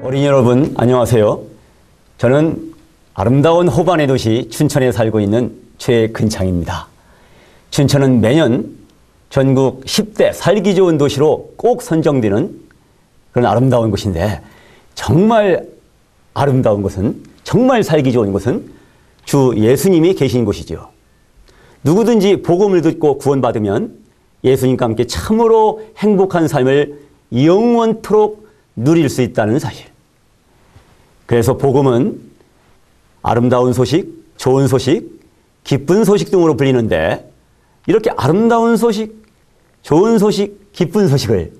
어린이 여러분, 안녕하세요. 저는 아름다운 호반의 도시 춘천에 살고 있는 최근창입니다. 춘천은 매년 전국 10대 살기 좋은 도시로 꼭 선정되는 그런 아름다운 곳인데, 정말 아름다운 곳은, 정말 살기 좋은 곳은 주 예수님이 계신 곳이죠. 누구든지 복음을 듣고 구원받으면 예수님과 함께 참으로 행복한 삶을 영원토록 누릴 수 있다는 사실. 그래서 복음은 아름다운 소식, 좋은 소식, 기쁜 소식 등으로 불리는데, 이렇게 아름다운 소식, 좋은 소식, 기쁜 소식을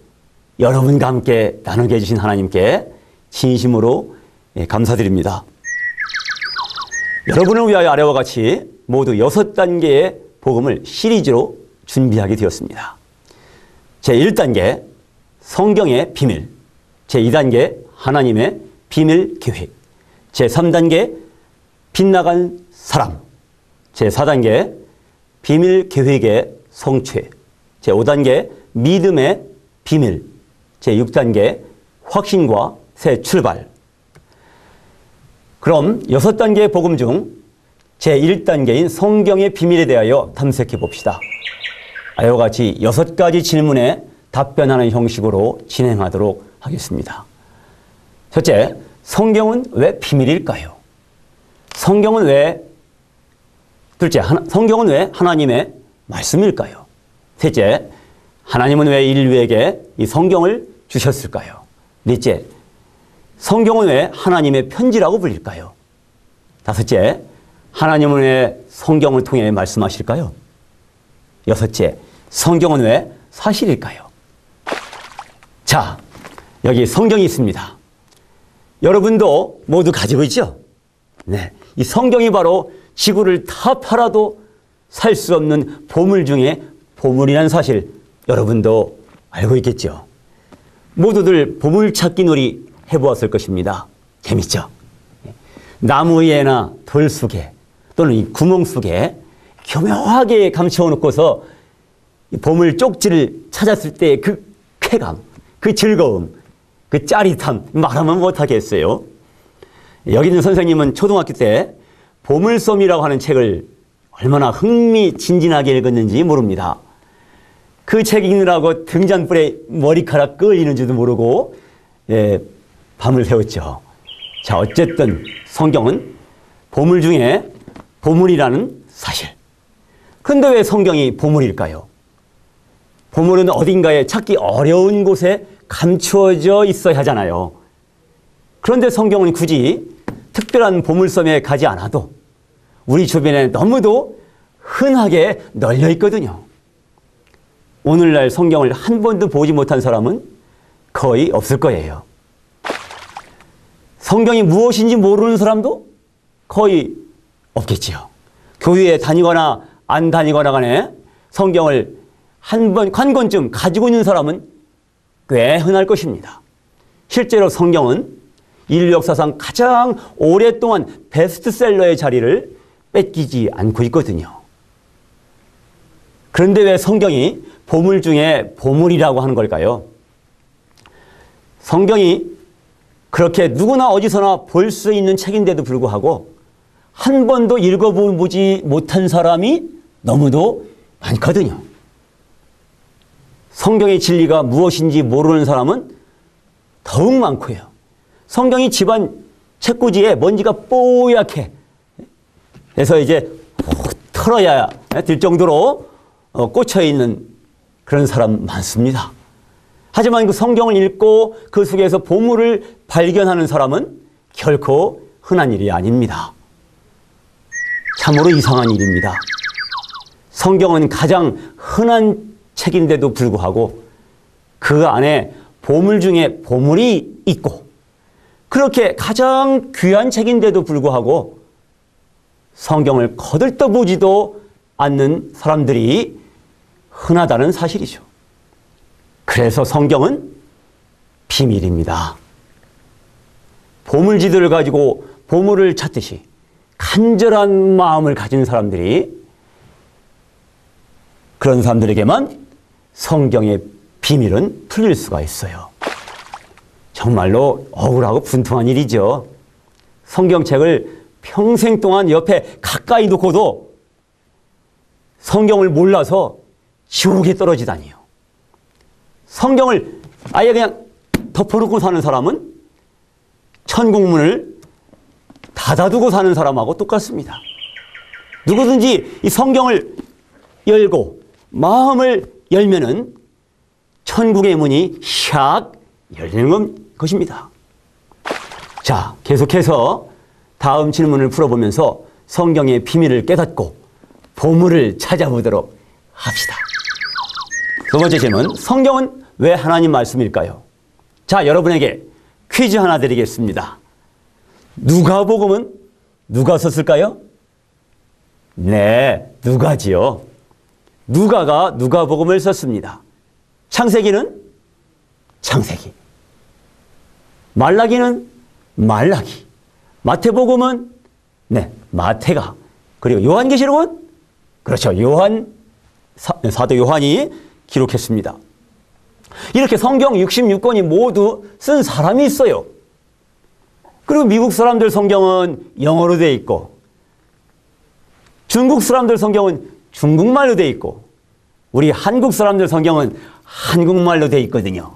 여러분과 함께 나누게 해주신 하나님께 진심으로 감사드립니다. 여러분을 위하여 아래와 같이 모두 6단계의 복음을 시리즈로 준비하게 되었습니다. 제1단계 성경의 비밀, 제2단계 하나님의 비밀 계획, 제3단계 빗나간 사람, 제4단계 비밀 계획의 성취, 제5단계 믿음의 비밀, 제6단계 확신과 새 출발. 그럼 6단계의 복음 중 제1단계인 성경의 비밀에 대하여 탐색해 봅시다. 이와 같이 6가지 질문에 답변하는 형식으로 진행하도록 하겠습니다. 첫째, 성경은 왜 비밀일까요? 성경은 왜, 둘째, 성경은 왜 하나님의 말씀일까요? 셋째, 하나님은 왜 인류에게 이 성경을 주셨을까요? 넷째, 성경은 왜 하나님의 편지라고 불릴까요? 다섯째, 하나님은 왜 성경을 통해 말씀하실까요? 여섯째, 성경은 왜 사실일까요? 자, 여기 성경이 있습니다. 여러분도 모두 가지고 있죠? 네, 이 성경이 바로 지구를 다 팔아도 살 수 없는 보물 중에 보물이라는 사실 여러분도 알고 있겠죠? 모두들 보물찾기 놀이 해보았을 것입니다. 재밌죠? 나무 위에나 돌 속에 또는 이 구멍 속에 교묘하게 감춰놓고서 보물 쪽지를 찾았을 때 그 쾌감, 그 즐거움, 그 짜릿함 말하면 못하겠어요. 여기 있는 선생님은 초등학교 때 보물섬이라고 하는 책을 얼마나 흥미진진하게 읽었는지 모릅니다. 그 책 읽느라고 등잔불에 머리카락 끌리는지도 모르고 밤을 새웠죠. 자, 어쨌든 성경은 보물 중에 보물이라는 사실. 그런데 왜 성경이 보물일까요? 보물은 어딘가에 찾기 어려운 곳에 감추어져 있어야 하잖아요. 그런데 성경은 굳이 특별한 보물섬에 가지 않아도 우리 주변에 너무도 흔하게 널려 있거든요. 오늘날 성경을 한 번도 보지 못한 사람은 거의 없을 거예요. 성경이 무엇인지 모르는 사람도 거의 없겠지요. 교회에 다니거나 안 다니거나 간에 성경을 한 권쯤 가지고 있는 사람은 꽤 흔할 것입니다. 실제로 성경은 인류 역사상 가장 오랫동안 베스트셀러의 자리를 뺏기지 않고 있거든요. 그런데 왜 성경이 보물 중에 보물이라고 하는 걸까요? 성경이 그렇게 누구나 어디서나 볼 수 있는 책인데도 불구하고 한 번도 읽어보지 못한 사람이 너무도 많거든요. 성경의 진리가 무엇인지 모르는 사람은 더욱 많고요. 성경이 집안 책꽂이에 먼지가 뽀얗게 해서 이제 털어야 될 정도로 꽂혀있는 그런 사람 많습니다. 하지만 그 성경을 읽고 그 속에서 보물을 발견하는 사람은 결코 흔한 일이 아닙니다. 참으로 이상한 일입니다. 성경은 가장 흔한 책인데도 불구하고 그 안에 보물 중에 보물이 있고, 그렇게 가장 귀한 책인데도 불구하고 성경을 거들떠보지도 않는 사람들이 흔하다는 사실이죠. 그래서 성경은 비밀입니다. 보물지들을 가지고 보물을 찾듯이 간절한 마음을 가진 사람들이 그런 사람들에게만 성경의 비밀은 풀릴 수가 있어요. 정말로 억울하고 분통한 일이죠. 성경책을 평생 동안 옆에 가까이 놓고도 성경을 몰라서 지옥에 떨어지다니요. 성경을 아예 그냥 덮어놓고 사는 사람은 천국문을 닫아두고 사는 사람하고 똑같습니다. 누구든지 이 성경을 열고 마음을 열면은 천국의 문이 샥 열리는 것입니다. 자, 계속해서 다음 질문을 풀어보면서 성경의 비밀을 깨닫고 보물을 찾아보도록 합시다. 두 번째 질문, 성경은 왜 하나님 말씀일까요? 자, 여러분에게 퀴즈 하나 드리겠습니다. 누가복음은 누가 썼을까요? 네, 누가지요. 누가가 누가복음을 썼습니다. 창세기는 창세기, 말라기는 말라기, 마태복음은 마태가, 그리고 요한계시록은 그렇죠, 사도 요한이 기록했습니다. 이렇게 성경 66권이 모두 쓴 사람이 있어요. 그리고 미국 사람들 성경은 영어로 되어 있고, 중국 사람들 성경은 중국말로 되어 있고, 우리 한국 사람들 성경은 한국말로 되어 있거든요.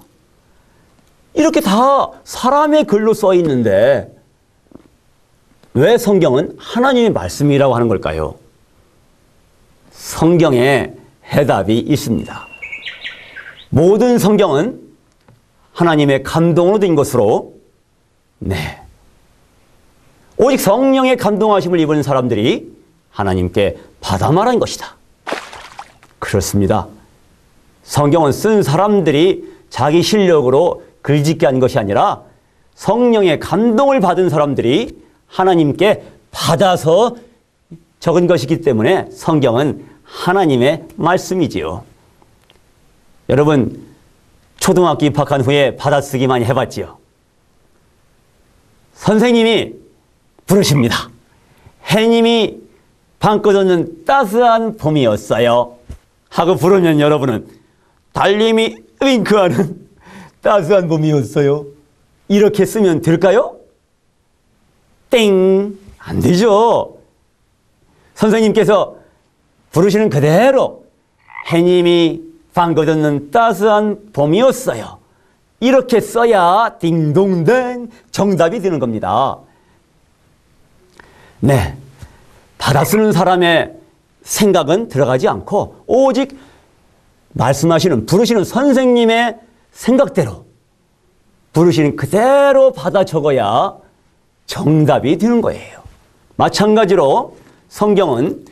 이렇게 다 사람의 글로 써 있는데 왜 성경은 하나님의 말씀이라고 하는 걸까요? 성경에 해답이 있습니다. 모든 성경은 하나님의 감동으로 된 것으로, 오직 성령의 감동하심을 입은 사람들이 하나님께 받아 말한 것이다. 그렇습니다. 성경은 쓴 사람들이 자기 실력으로 글짓게 한 것이 아니라 성령의 감동을 받은 사람들이 하나님께 받아서 적은 것이기 때문에 성경은 하나님의 말씀이지요. 여러분, 초등학교 입학한 후에 받아쓰기 많이 해봤지요? 선생님이 부르십니다. 해님이 방 꺼졌는 따스한 봄이었어요 하고 부르면 여러분은 달님이 윙크하는 따스한 봄이었어요 이렇게 쓰면 될까요? 땡! 안 되죠. 선생님께서 부르시는 그대로 해님이 방 꺼졌는 따스한 봄이었어요 이렇게 써야 딩동댕 정답이 되는 겁니다. 받아 쓰는 사람의 생각은 들어가지 않고 오직 말씀하시는, 부르시는 선생님의 생각대로 부르시는 그대로 받아 적어야 정답이 되는 거예요. 마찬가지로 성경은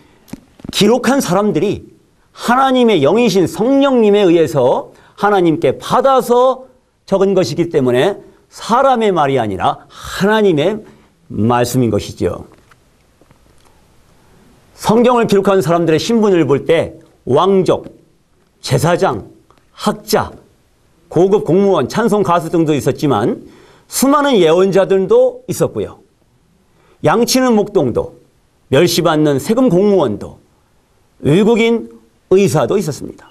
기록한 사람들이 하나님의 영이신 성령님에 의해서 하나님께 받아서 적은 것이기 때문에 사람의 말이 아니라 하나님의 말씀인 것이죠. 성경을 기록한 사람들의 신분을 볼 때 왕족, 제사장, 학자, 고급 공무원, 찬송 가수 등도 있었지만 수많은 예언자들도 있었고요. 양치는 목동도, 멸시받는 세금 공무원도, 외국인 의사도 있었습니다.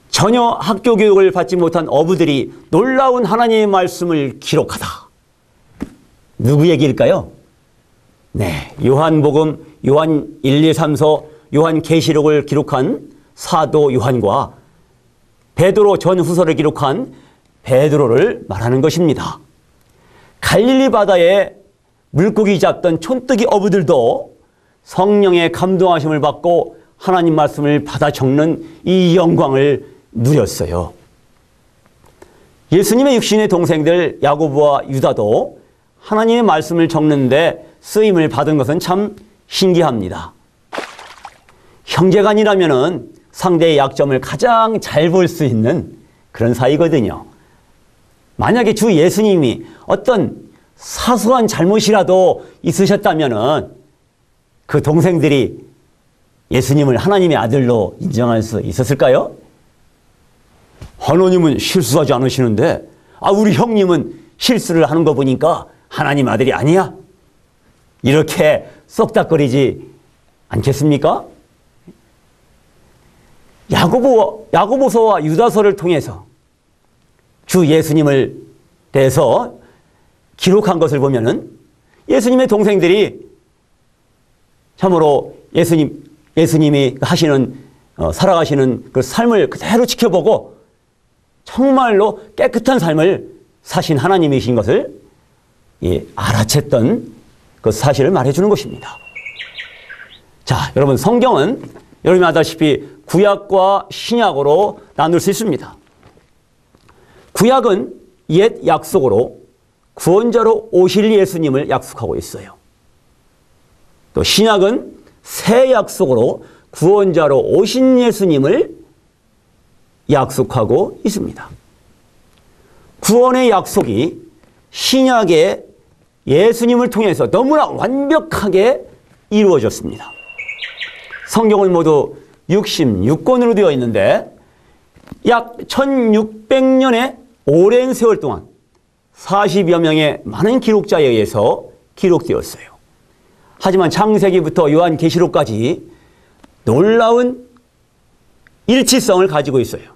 전혀 학교 교육을 받지 못한 어부들이 놀라운 하나님의 말씀을 기록하다. 누구 얘기일까요? 요한복음, 요한 1, 2, 3서, 요한계시록을 기록한 사도 요한과 베드로 전후서를 기록한 베드로를 말하는 것입니다. 갈릴리 바다에 물고기 잡던 촌뜨기 어부들도 성령의 감동하심을 받고 하나님 말씀을 받아 적는 이 영광을 누렸어요. 예수님의 육신의 동생들 야고보와 유다도 하나님의 말씀을 적는데 쓰임을 받은 것은 참 신기합니다. 형제간이라면은 상대의 약점을 가장 잘 볼 수 있는 그런 사이거든요. 만약에 주 예수님이 어떤 사소한 잘못이라도 있으셨다면은 그 동생들이 예수님을 하나님의 아들로 인정할 수 있었을까요? 하나님은 실수하지 않으시는데 우리 형님은 실수를 하는 거 보니까 하나님 아들이 아니야? 이렇게 쏙닥거리지 않겠습니까? 야고보서와 유다서를 통해서 주 예수님을 대해서 기록한 것을 보면은 예수님의 동생들이 참으로 예수님이 하시는 살아가시는 그 삶을 그대로 지켜보고 정말로 깨끗한 삶을 사신 하나님이신 것을 알아챘던 그 사실을 말해주는 것입니다. 자, 여러분, 성경은 여러분이 아다시피 구약과 신약으로 나눌 수 있습니다. 구약은 옛 약속으로 구원자로 오실 예수님을 약속하고 있어요. 또 신약은 새 약속으로 구원자로 오신 예수님을 약속하고 있습니다. 구원의 약속이 신약의 예수님을 통해서 너무나 완벽하게 이루어졌습니다. 성경은 모두 66권으로 되어 있는데 약 1600년의 오랜 세월 동안 40여 명의 많은 기록자에 의해서 기록되었어요. 하지만 창세기부터 요한계시록까지 놀라운 일치성을 가지고 있어요.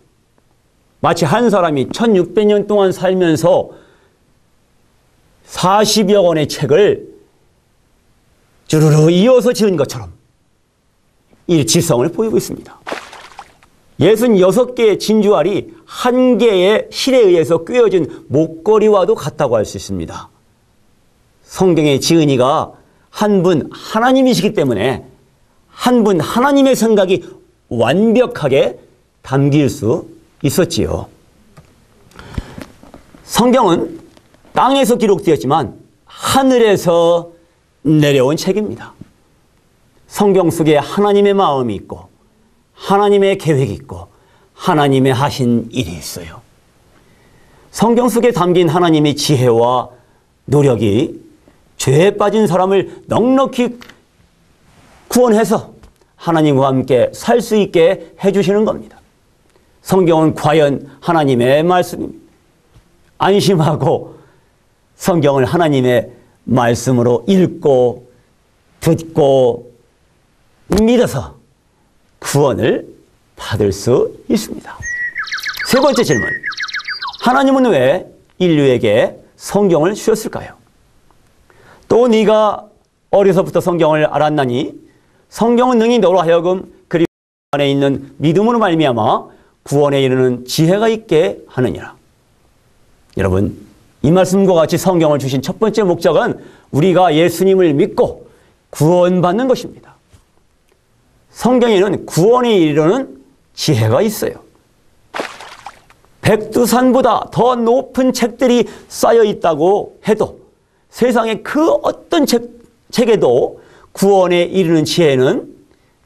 마치 한 사람이 1600년 동안 살면서 40여 권의 책을 주르르 이어서 지은 것처럼 일치성을 보이고 있습니다. 66개의 진주알이 한 개의 실에 의해서 꿰어진 목걸이와도 같다고 할 수 있습니다. 성경의 지은이가 한 분 하나님이시기 때문에 한 분 하나님의 생각이 완벽하게 담길 수 있었지요. 성경은 땅에서 기록되었지만 하늘에서 내려온 책입니다. 성경 속에 하나님의 마음이 있고 하나님의 계획이 있고 하나님의 하신 일이 있어요. 성경 속에 담긴 하나님의 지혜와 노력이 죄에 빠진 사람을 넉넉히 구원해서 하나님과 함께 살 수 있게 해주시는 겁니다. 성경은 과연 하나님의 말씀입니다. 안심하고 성경을 하나님의 말씀으로 읽고 듣고 믿어서 구원을 받을 수 있습니다. 세 번째 질문. 하나님은 왜 인류에게 성경을 주셨을까요? 또 네가 어려서부터 성경을 알았나니 성경은 능히 너로 하여금 그리스도 안에 있는 믿음으로 말미암아 구원에 이르는 지혜가 있게 하느니라. 여러분, 이 말씀과 같이 성경을 주신 첫 번째 목적은 우리가 예수님을 믿고 구원받는 것입니다. 성경에는 구원에 이르는 지혜가 있어요. 백두산보다 더 높은 책들이 쌓여 있다고 해도 세상의 그 어떤 책에도 구원에 이르는 지혜는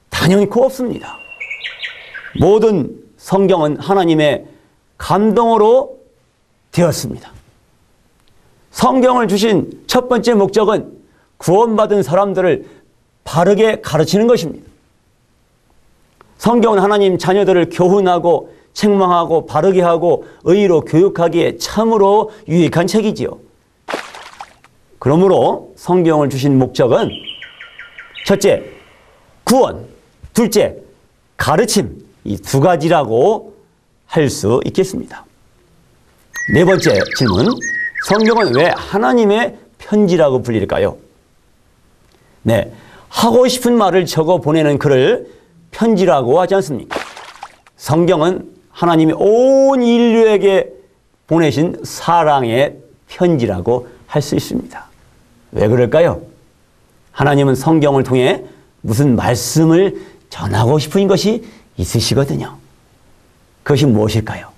단연코 없습니다. 모든 성경은 하나님의 감동으로 되었습니다. 성경을 주신 첫 번째 목적은 구원받은 사람들을 바르게 가르치는 것입니다. 성경은 하나님 자녀들을 교훈하고 책망하고 바르게 하고 의로 교육하기에 참으로 유익한 책이지요. 그러므로 성경을 주신 목적은 첫째, 구원, 둘째, 가르침, 이 두 가지라고 할 수 있겠습니다. 네 번째 질문, 성경은 왜 하나님의 편지라고 불릴까요? 네, 하고 싶은 말을 적어 보내는 글을 편지라고 하지 않습니까? 성경은 하나님이 온 인류에게 보내신 사랑의 편지라고 할 수 있습니다. 왜 그럴까요? 하나님은 성경을 통해 무슨 말씀을 전하고 싶은 것이 있으시거든요. 그것이 무엇일까요?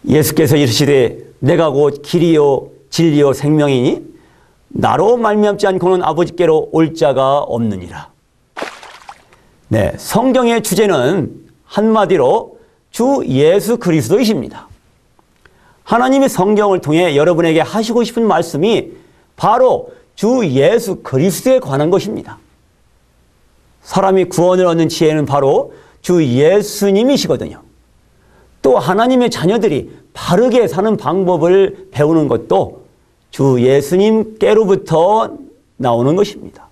예수께서 이르시되 내가 곧 길이요 진리요 생명이니 나로 말미암지 않고는 아버지께로 올 자가 없느니라. 네, 성경의 주제는 한마디로 주 예수 그리스도이십니다. 하나님의 성경을 통해 여러분에게 하시고 싶은 말씀이 바로 주 예수 그리스도에 관한 것입니다. 사람이 구원을 얻는 지혜는 바로 주 예수님이시거든요. 또 하나님의 자녀들이 바르게 사는 방법을 배우는 것도 주 예수님께로부터 나오는 것입니다.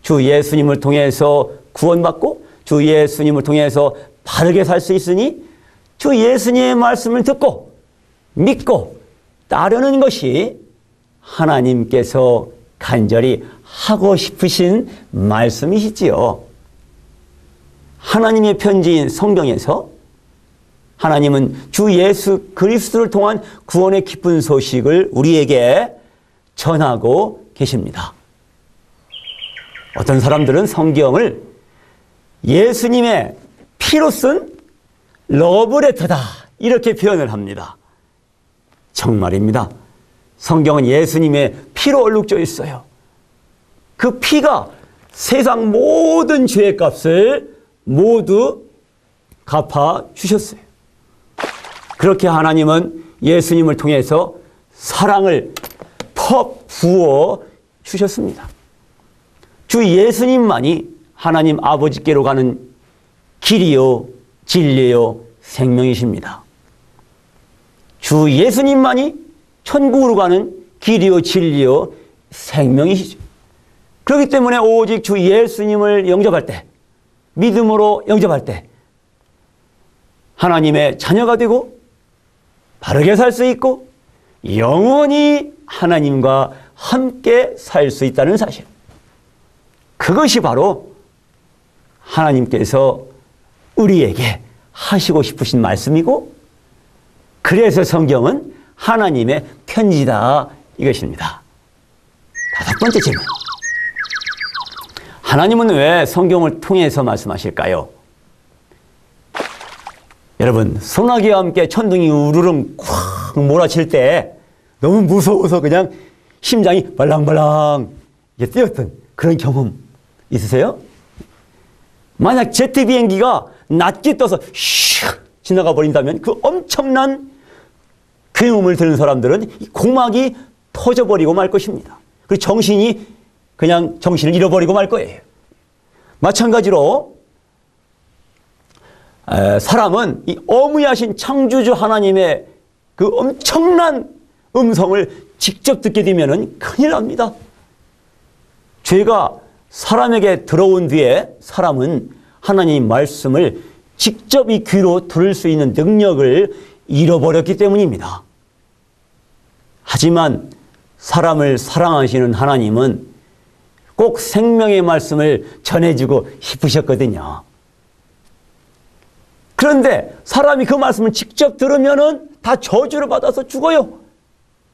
주 예수님을 통해서 구원받고 주 예수님을 통해서 바르게 살 수 있으니 주 예수님의 말씀을 듣고 믿고 따르는 것이 하나님께서 간절히 하고 싶으신 말씀이시지요. 하나님의 편지인 성경에서 하나님은 주 예수 그리스도를 통한 구원의 기쁜 소식을 우리에게 전하고 계십니다. 어떤 사람들은 성경을 예수님의 피로 쓴 러브레터다 이렇게 표현을 합니다. 정말입니다. 성경은 예수님의 피로 얼룩져 있어요. 그 피가 세상 모든 죄의 값을 모두 갚아 주셨어요. 그렇게 하나님은 예수님을 통해서 사랑을 부어 주셨습니다. 주 예수님만이 하나님 아버지께로 가는 길이요 진리요 생명이십니다. 주 예수님만이 천국으로 가는 길이요 진리요 생명이시죠. 그렇기 때문에 오직 주 예수님을 영접할 때, 믿음으로 영접할 때 하나님의 자녀가 되고 바르게 살 수 있고 영원히 하나님과 함께 살 수 있다는 사실, 그것이 바로 하나님께서 우리에게 하시고 싶으신 말씀이고, 그래서 성경은 하나님의 편지다 이것입니다. 다섯 번째 질문. 하나님은 왜 성경을 통해서 말씀하실까요? 여러분, 소나기와 함께 천둥이 우르릉 콱 몰아칠 때 너무 무서워서 그냥 심장이 발랑발랑 뛰었던 그런 경험 있으세요? 만약 제트 비행기가 낮게 떠서 슉 지나가 버린다면 그 엄청난 괴음을 들은 사람들은 고막이 터져버리고 말 것입니다. 그리고 정신을 잃어버리고 말 거예요. 마찬가지로 사람은 이 어무야신 창조주 하나님의 그 엄청난 음성을 직접 듣게 되면 큰일 납니다. 죄가 사람에게 들어온 뒤에 사람은 하나님 말씀을 직접 이 귀로 들을 수 있는 능력을 잃어버렸기 때문입니다. 하지만 사람을 사랑하시는 하나님은 꼭 생명의 말씀을 전해주고 싶으셨거든요. 그런데 사람이 그 말씀을 직접 들으면은 다 저주를 받아서 죽어요.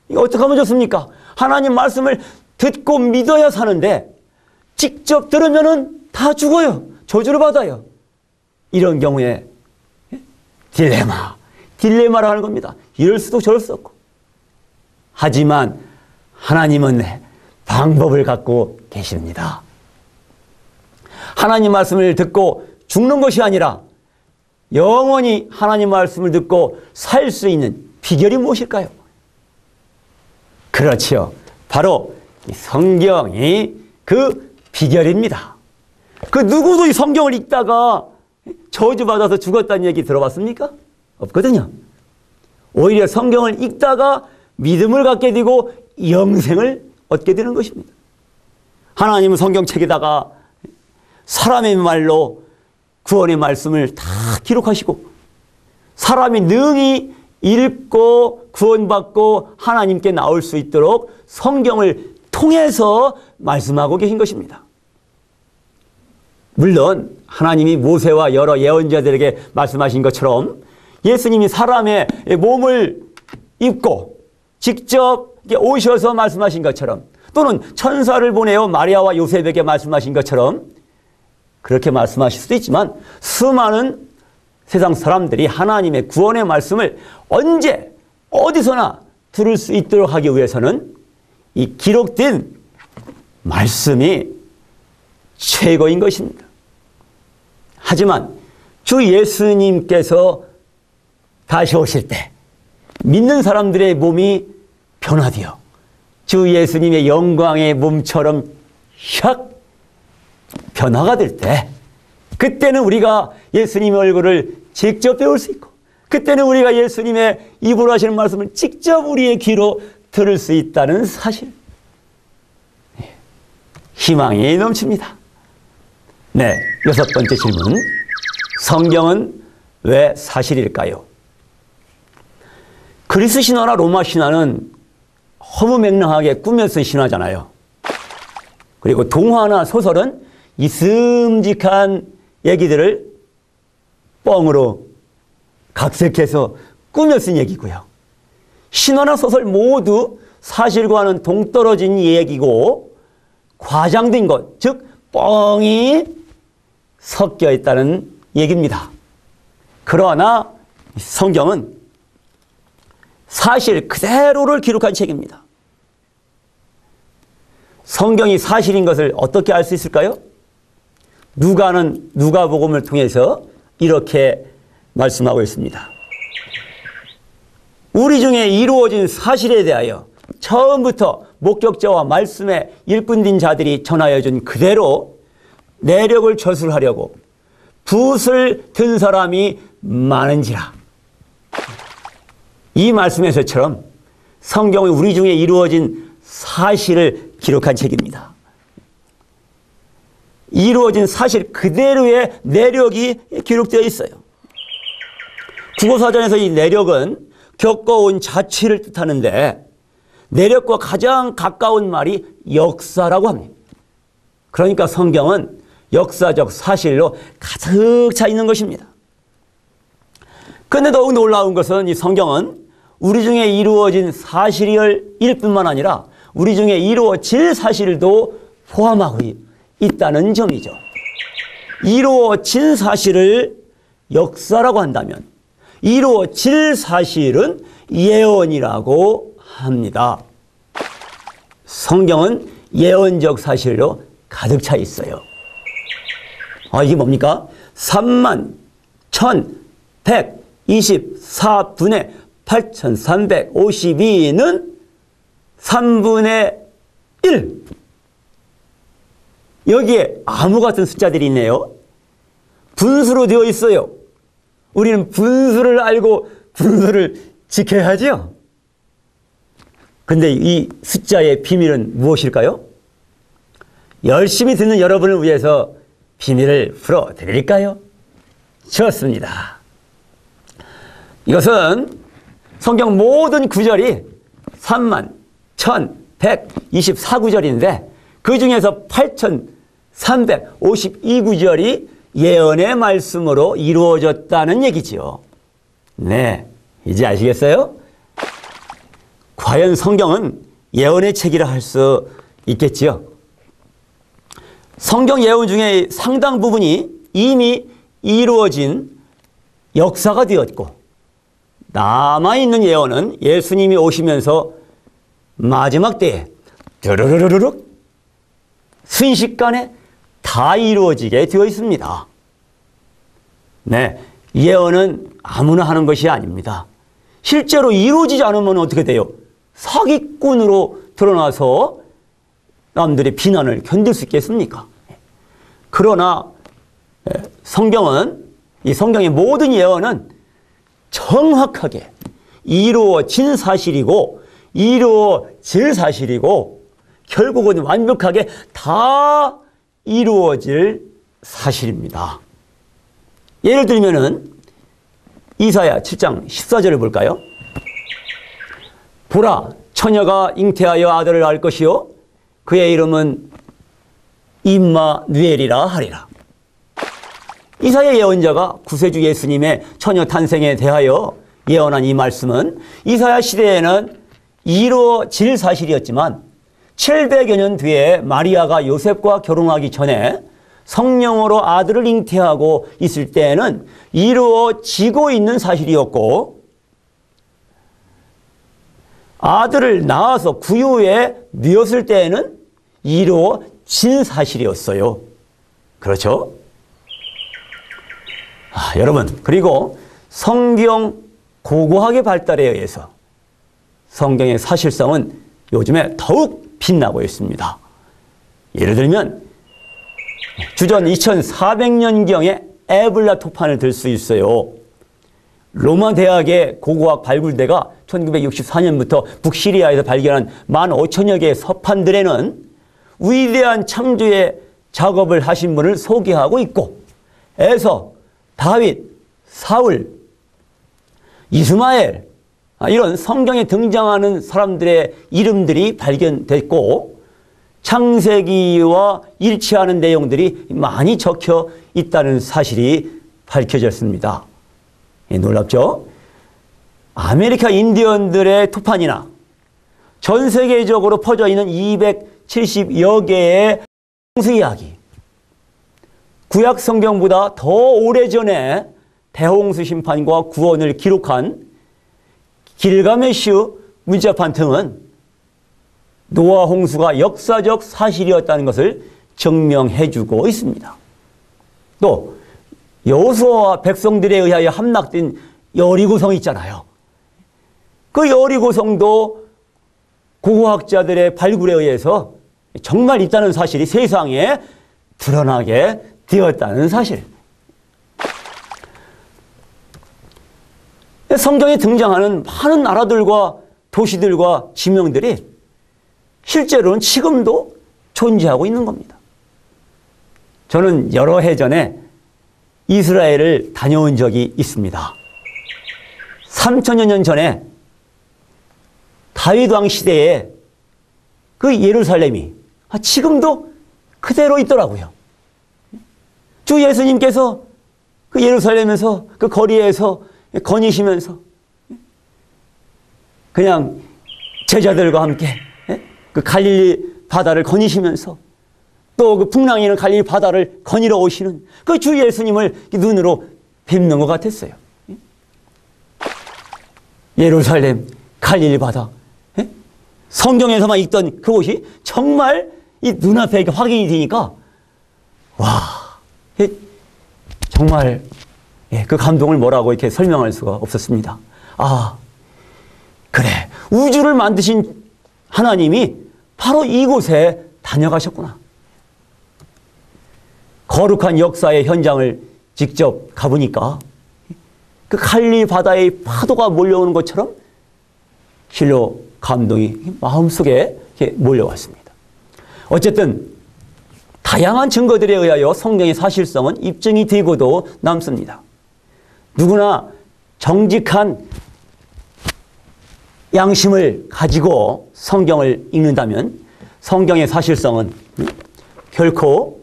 이거 어떻게 하면 좋습니까? 하나님 말씀을 듣고 믿어야 사는데 직접 들으면은 다 죽어요. 저주를 받아요. 이런 경우에 딜레마를 하는 겁니다. 이럴 수도 저럴 수 없고. 하지만 하나님은 방법을 갖고 계십니다. 하나님 말씀을 듣고 죽는 것이 아니라 영원히 하나님 말씀을 듣고 살 수 있는 비결이 무엇일까요? 그렇지요. 바로 이 성경이 그 비결입니다. 그 누구도 이 성경을 읽다가 저주받아서 죽었다는 얘기 들어봤습니까? 없거든요. 오히려 성경을 읽다가 믿음을 갖게 되고 영생을 얻게 되는 것입니다. 하나님은 성경책에다가 사람의 말로 구원의 말씀을 다 기록하시고 사람이 능히 읽고 구원받고 하나님께 나올 수 있도록 성경을 통해서 말씀하고 계신 것입니다. 물론 하나님이 모세와 여러 예언자들에게 말씀하신 것처럼 예수님이 사람의 몸을 입고 직접 오셔서 말씀하신 것처럼, 또는 천사를 보내어 마리아와 요셉에게 말씀하신 것처럼 그렇게 말씀하실 수도 있지만, 수많은 세상 사람들이 하나님의 구원의 말씀을 언제 어디서나 들을 수 있도록 하기 위해서는 이 기록된 말씀이 최고인 것입니다. 하지만 주 예수님께서 다시 오실 때 믿는 사람들의 몸이 변화되어 주 예수님의 영광의 몸처럼 샥 변화가 될 때, 그때는 우리가 예수님의 얼굴을 직접 배울 수 있고, 그때는 우리가 예수님의 입으로 하시는 말씀을 직접 우리의 귀로 들을 수 있다는 사실, 희망이 넘칩니다. 네, 여섯 번째 질문. 성경은 왜 사실일까요? 그리스 신화나 로마 신화는 허무맹랑하게 꾸며 쓴 신화잖아요. 그리고 동화나 소설은 이슴직한 얘기들을 뻥으로 각색해서 꾸며 쓴 얘기고요. 신화나 소설 모두 사실과는 동떨어진 얘기고 과장된 것, 즉 뻥이 섞여 있다는 얘기입니다. 그러나 성경은 사실 그대로를 기록한 책입니다. 성경이 사실인 것을 어떻게 알 수 있을까요? 누가는 누가복음을 통해서 이렇게 말씀하고 있습니다. 우리 중에 이루어진 사실에 대하여 처음부터 목격자와 말씀에 일꾼된 자들이 전하여 준 그대로 내력을 저술하려고 붓을 든 사람이 많은지라. 이 말씀에서처럼 성경은 우리 중에 이루어진 사실을 기록한 책입니다. 이루어진 사실 그대로의 내력이 기록되어 있어요. 국어사전에서 이 내력은 겪어온 자취를 뜻하는데 내력과 가장 가까운 말이 역사라고 합니다. 그러니까 성경은 역사적 사실로 가득 차 있는 것입니다. 그런데 더욱 놀라운 것은 이 성경은 우리 중에 이루어진 사실일 뿐만 아니라 우리 중에 이루어질 사실도 포함하고 있다는 점이죠. 이루어진 사실을 역사라고 한다면 이루어질 사실은 예언이라고 합니다. 성경은 예언적 사실로 가득 차 있어요. 이게 뭡니까? 31,124분의 8,352는 3분의 1. 여기에 암호 같은 숫자들이 있네요. 분수로 되어 있어요. 우리는 분수를 알고 분수를 지켜야죠. 근데 이 숫자의 비밀은 무엇일까요? 열심히 듣는 여러분을 위해서 비밀을 풀어드릴까요? 좋습니다. 이것은 성경 모든 구절이 31,124구절인데 그 중에서 8,352구절이 예언의 말씀으로 이루어졌다는 얘기지요. 네, 이제 아시겠어요? 과연 성경은 예언의 책이라 할 수 있겠지요. 성경 예언 중에 상당 부분이 이미 이루어진 역사가 되었고 남아있는 예언은 예수님이 오시면서 마지막 때에 드르르르륵 순식간에 다 이루어지게 되어 있습니다. 네, 예언은 아무나 하는 것이 아닙니다. 실제로 이루어지지 않으면 어떻게 돼요? 사기꾼으로 드러나서 남들의 비난을 견딜 수 있겠습니까? 그러나 성경은 이 성경의 모든 예언은 정확하게 이루어진 사실이고 이루어질 사실이고 결국은 완벽하게 다 이루어질 사실입니다. 예를 들면은 이사야 7장 14절을 볼까요? 보라, 처녀가 잉태하여 아들을 낳을 것이요 그의 이름은 임마누엘이라 하리라. 이사야 예언자가 구세주 예수님의 처녀 탄생에 대하여 예언한 이 말씀은 이사야 시대에는 이루어질 사실이었지만 700여 년 뒤에 마리아가 요셉과 결혼하기 전에 성령으로 아들을 잉태하고 있을 때에는 이루어지고 있는 사실이었고 아들을 낳아서 구유에 누웠을 때에는 이루어진 사실이었어요. 그렇죠? 여러분, 그리고 성경 고고학의 발달에 의해서 성경의 사실성은 요즘에 더욱 빛나고 있습니다. 예를 들면 주전 2400년경의 에블라 토판을 들 수 있어요. 로마 대학의 고고학 발굴대가 1964년부터 북시리아에서 발견한 15,000여 개의 서판들에는 위대한 창조의 작업을 하신 분을 소개하고 있고, 에서, 다윗, 사울, 이스마엘, 이런 성경에 등장하는 사람들의 이름들이 발견됐고, 창세기와 일치하는 내용들이 많이 적혀 있다는 사실이 밝혀졌습니다. 놀랍죠? 아메리카 인디언들의 토판이나 전 세계적으로 퍼져 있는 270여 개의 홍수 이야기, 구약 성경보다 더 오래전에 대홍수 심판과 구원을 기록한 길가메슈 문자판 등은 노아 홍수가 역사적 사실이었다는 것을 증명해주고 있습니다. 또 여호수아와 백성들에 의하여 함락된 여리고성 있잖아요. 그 여리고성도 고고학자들의 발굴에 의해서 정말 있다는 사실이 세상에 드러나게 되었다는 사실. 성경에 등장하는 많은 나라들과 도시들과 지명들이 실제로는 지금도 존재하고 있는 겁니다. 저는 여러 해 전에 이스라엘을 다녀온 적이 있습니다. 3천여 년 전에 다윗 왕 시대에 그 예루살렘이 지금도 그대로 있더라고요. 주 예수님께서 그 예루살렘에서 그 거리에서 거니시면서 그냥 제자들과 함께 그 갈릴리 바다를 거니시면서 또 그 풍랑이 있는 갈릴리 바다를 거니러 오시는 그 주 예수님을 눈으로 뵙는 것 같았어요. 예루살렘, 갈릴리 바다. 성경에서만 있던 그곳이 정말 이 눈앞에 확인이 되니까 와, 정말 그 감동을 뭐라고 이렇게 설명할 수가 없었습니다. 아, 그래, 우주를 만드신 하나님이 바로 이곳에 다녀가셨구나. 거룩한 역사의 현장을 직접 가보니까 그 갈릴리 바다의 파도가 몰려오는 것처럼 실로 감동이 마음속에 이렇게 몰려왔습니다. 어쨌든 다양한 증거들에 의하여 성경의 사실성은 입증이 되고도 남습니다. 누구나 정직한 양심을 가지고 성경을 읽는다면 성경의 사실성은 결코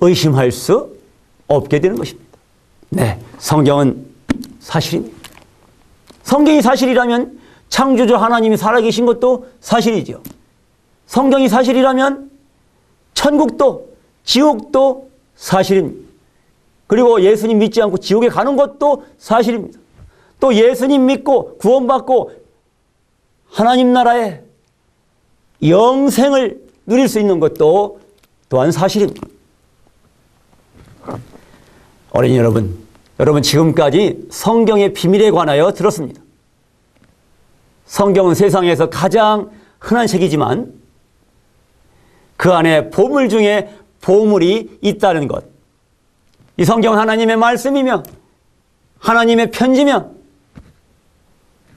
의심할 수 없게 되는 것입니다. 네, 성경은 사실입니다. 성경이 사실이라면 창조주 하나님이 살아계신 것도 사실이죠. 성경이 사실이라면 천국도 지옥도 사실입니다. 그리고 예수님 믿지 않고 지옥에 가는 것도 사실입니다. 또 예수님 믿고 구원받고 하나님 나라의 영생을 누릴 수 있는 것도 또한 사실입니다. 어린이 여러분, 지금까지 성경의 비밀에 관하여 들었습니다. 성경은 세상에서 가장 흔한 책이지만 그 안에 보물 중에 보물이 있다는 것. 이 성경은 하나님의 말씀이며 하나님의 편지며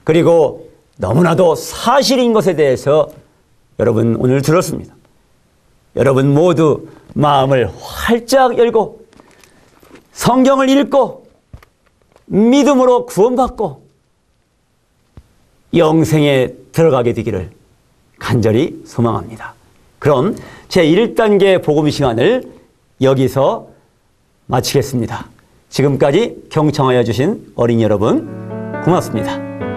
그리고 너무나도 사실인 것에 대해서 여러분 오늘 들었습니다. 여러분 모두 마음을 활짝 열고 성경을 읽고 믿음으로 구원받고 영생에 들어가게 되기를 간절히 소망합니다. 그럼 제1단계 복음 시간을 여기서 마치겠습니다. 지금까지 경청하여 주신 어린이 여러분 고맙습니다.